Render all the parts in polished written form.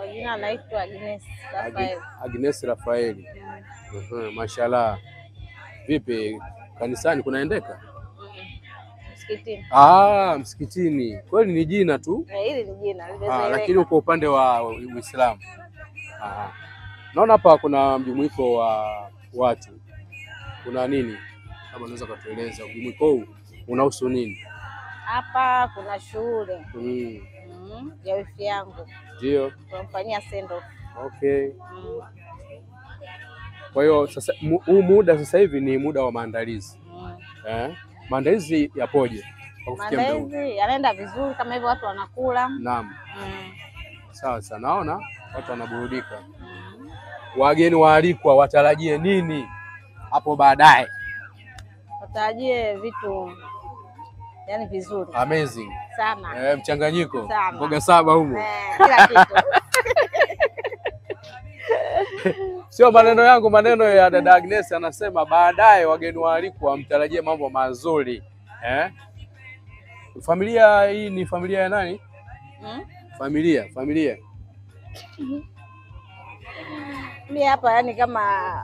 Kwa jina naitwa Agnes Rafael. Agnes Rafael. Mashallah. Vipi kanisani kunaendeka? Msikitini. Msikitini. Kweli ni jina tu? Hili ni jina. Lakini uko upande wa Uislamu. Naona hapa kuna mjumuiko wa watu. Kuna nini? Kama unaweza kutueleza mjumuiko huu unahusu nini? Hapa kuna shule. Ya wifi yangu. Ndio. Tunamfanyia send off. Okay. Kwa hiyo sasa huu muda sasa hivi ni muda wa maandalizi. Maandalizi yapoje? Maandalizi yanaenda vizuri kama hivyo, watu wanakula. Naam. Sawa sana. Naona watu wanaburudika. Wageni waalikwa watarajie nini hapo baadaye? Watarajie vitu yani vizuri. Amazing. Sana. Mchanganyiko. Sana. Mboga saba humo. Kila kitu. Sio maneno yangu, maneno ya dada Agnes. Anasema baadaye wageni waalikwa mtarajie mambo mazuri. Familia hii ni familia ya nani? Familia. Mimi hapa yani kama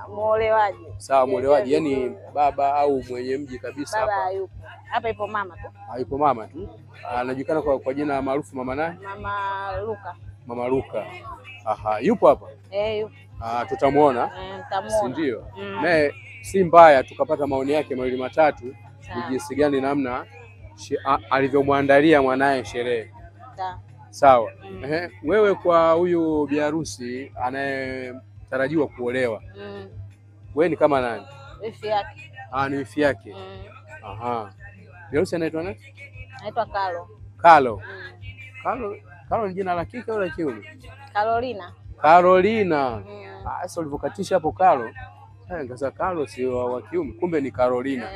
muolewaji. Sawa, muolewaji yani baba au mwenye mji kabisa hapa? Baba yupo. Hapa ipo mama tu. Ipo mama tu. Anajulikana kwa jina maarufu mama nani? Mama Luka. Mama Luka. Yupo hapa? Yupo. Tutamuona. Nitamuona. Si ndio? Si mbaya tukapata maoni yake mawili matatu ni jinsi gani namna alivyomwandalia mwanae sherehe. Sawa. Wewe kwa huyu biharusi anayetarajiwa kuolewa. Wewe ni kama nani? Wifi yake. Ni wifi yake. Biharusi anaitwa nani? Anaitwa Carlo. Carlo ni jina la kike au la kiume? Carolina. Sasa ulivyokatisha hapo Carlo. Ngasa Carlo si wa kiume, kumbe ni Carolina.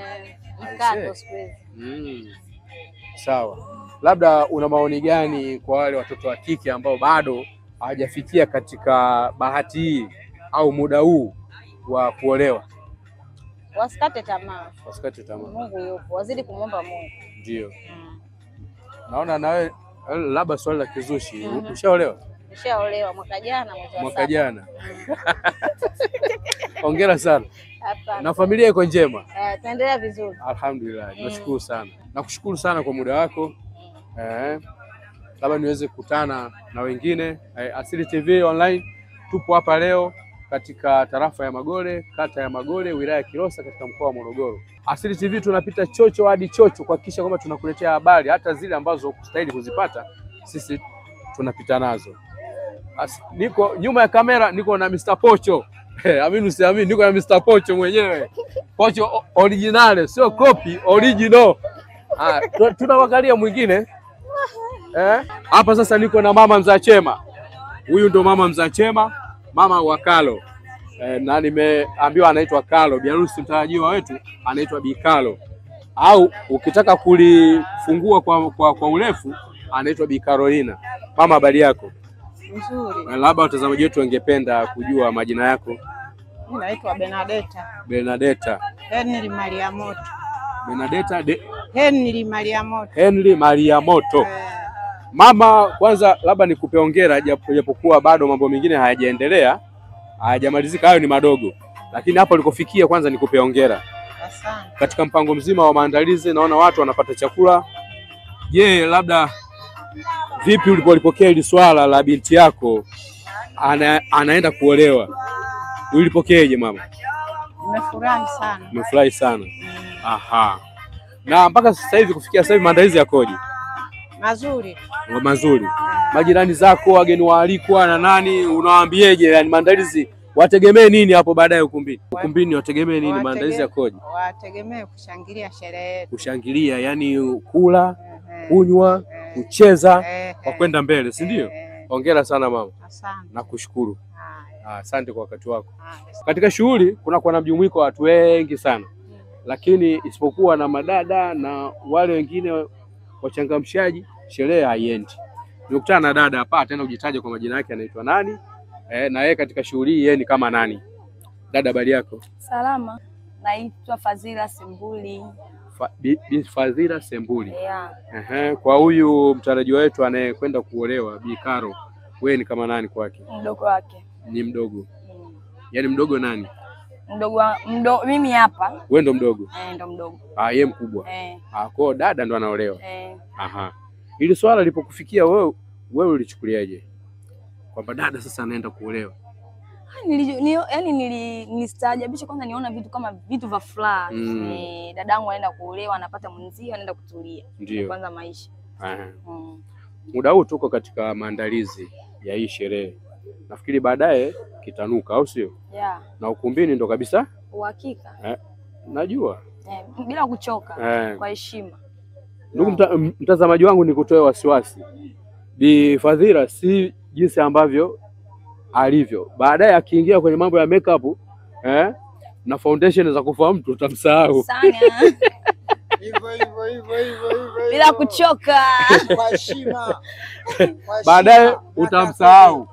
Sawa. Labda una maoni gani kwa wale watoto wa kike ambao bado hawajafikia katika bahati hii au muda huu wa kuolewa? Wasikate tamaa. Mungu yupo. Wazidi kumwomba Mungu. Ndio. Naona nawe labda swali la kizushi. Ushaolewa? Nishaolewa mwaka jana mwezi wa 7. Mwaka jana. Hongera sana. Hapana. Na familia iko njema? Tunaendelea vizuri. Alhamdulillah. Nashukuru sana. Nakushukuru sana kwa muda wako. Labda niweze kukutana na wengine. Asili TV Online tupo hapa leo katika tarafa ya Magole, kata ya Magole, wilaya ya Kilosa, katika mkoa wa Morogoro. Asili TV tunapita chocho hadi chocho kuhakikisha kwamba tunakuletea habari hata zile ambazo hukustahili kuzipata, sisi tunapita nazo. Niko nyuma ya kamera, niko na Mr. Pocho. Amini usiamini, niko na Mr. Pocho mwenyewe. Pocho original, sio copy, original. Tunawakalia mwingine. Hapa sasa niko na mama mzaa Chema. Huyu ndo mama mzaa Chema, mama wa Carlo. Na nimeambiwa anaitwa Carlo. Biharusi mtarajiwa wetu anaitwa Bi Carlo. Au ukitaka kulifungua kwa urefu anaitwa Bi Carolina. Mama, habari yako? Nzuri. Labda watazamaji wetu wangependa kujua majina yako. Mimi naitwa Benadetta. Henry Mariamoto. Benadetta Henry Mariamoto. Mama, kwanza labda nikupe hongera, japokuwa bado mambo mengine hayajaendelea, hayajamalizika, hayo ni madogo. Lakini hapo ulikofikia kwanza nikupe hongera. Asante. Katika mpango mzima wa maandalizi naona watu wanapata chakula. Je, labda vipi ulipolipokea hili swala la binti yako anaenda kuolewa? Ulipokeaje mama? Nimefurahi sana. Na mpaka sasa hivi kufikia sasa hivi maandalizi yakoje? Mazuri. Majirani zako, wageni waalikwa na nani, unawaambieje? Yani maandalizi wategemee nini hapo baadaye ukumbini? Ukumbini wategemee nini? Maandalizi yakoje? Wategemee kushangilia sherehe. Kushangilia yani kula, kunywa, kucheza kwa kwenda mbele, si ndio? Hongera sana mama. Asante. Nakushukuru. Asante kwa wakati wako. Katika shughuli kuna na mjumuiko wa watu wengi sana. Lakini isipokuwa na madada na wale wengine wachangamshaji, sherehe haiendi. Nimekutana na dada hapa, ataenda kujitaja kwa majina yake, anaitwa nani? Na yeye katika shughuli hii yeye ni kama nani? Dada, habari yako? Salama. Naitwa Fadhila Sembuli. Fadhila Sembuli. Kwa huyu mtarajiwa wetu anayekwenda kuolewa Bi Carlo, Wewe ni kama nani kwake? Mdogo wake. Ni mdogo. Yaani mdogo nani? Mimi hapa. Wewe ndo mdogo? Ndo mdogo. Yeye mkubwa. Kwa dada ndo anaolewa. Aha. Ili swala lipokufikia wewe ulichukuliaje? Kwamba dada sasa anaenda kuolewa. Yaani nilistaajabisha kwanza, niona vitu kama vitu vya furaha. Dadangu anaenda kuolewa, anapata mwenzie, anaenda kutulia. Kwanza maisha. Muda huu tuko katika maandalizi ya hii sherehe. Nafikiri baadaye kitanuka, au sio? Yeah. Na ukumbini ndo kabisa? Uhakika. Najua. Bila kuchoka, kwa heshima. Ndugu mtazamaji wangu, nikutoe wasiwasi. Bi Fadhila si jinsi ambavyo alivyo. Baadaye akiingia kwenye mambo ya makeup na foundation za kufa mtu utamsahau. Sana. Hivyo. Bila kuchoka. Kwa heshima. Baadaye utamsahau.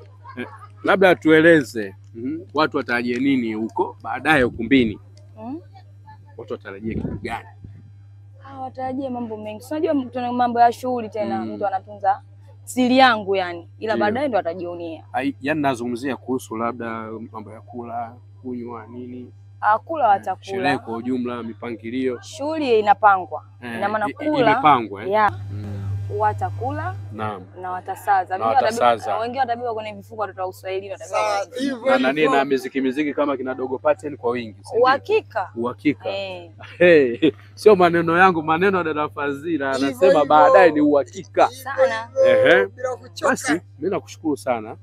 Labda tueleze watu watarajie nini huko baadaye ukumbini? Watu watarajie kitu gani? Watarajie mambo mengi. Unajua tuna mambo ya shughuli tena, mtu anatunza siri yangu yani. Ila baadaye ndo atajionea. Yaani nazungumzia kuhusu labda mambo ya kula, kunywa nini? Kula watakula. Sherehe kwa ujumla, mipangilio. Shughuli inapangwa. Ina maana kula. Imepangwa Watakula. Naam. Na watasaza. Wengine watabeba kwenye vifuko, watoto wa Uswahili watabeba. Na nani na muziki kama kina Dogo Pattern kwa wingi. Uhakika. Sio maneno yangu, maneno ya dada Fadhila anasema baadaye ni uhakika. Sana. Basi mimi nakushukuru sana.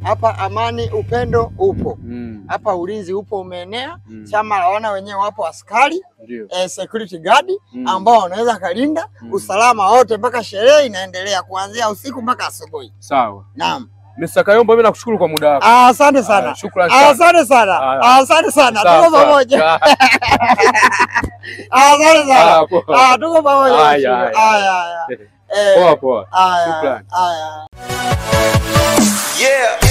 Hapa amani, upendo upo. Hapa ulinzi upo umeenea. Chama laona wenyewe wapo askari, security guard ambao wanaweza kalinda usalama wote mpaka sherehe inaendelea kuanzia usiku mpaka asubuhi. Sawa. Naam. Mr. Kayombo, mimi nakushukuru kwa muda wako. Asante sana. Shukrani sana. Asante sana. Asante sana. Tuko pamoja. Asante sana. Tuko pamoja. Haya. Poa. Shukrani. Yeah.